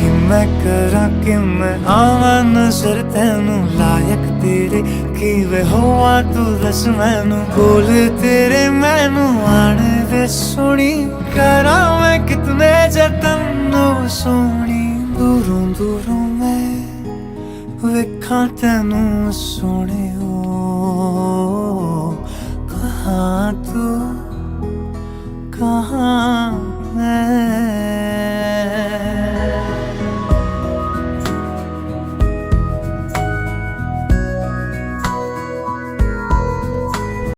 कि मैं करा कि मैं आवां नजर तैनू लायक तेरे कि वे होवा तू दस मैनू बोल तेरे मैनू आण वे सोनी करा मैं कितने जतन ओ सोनी दूरों दूरों मैं वेखा तैनू सोने कहाँ तू कहाँ मैं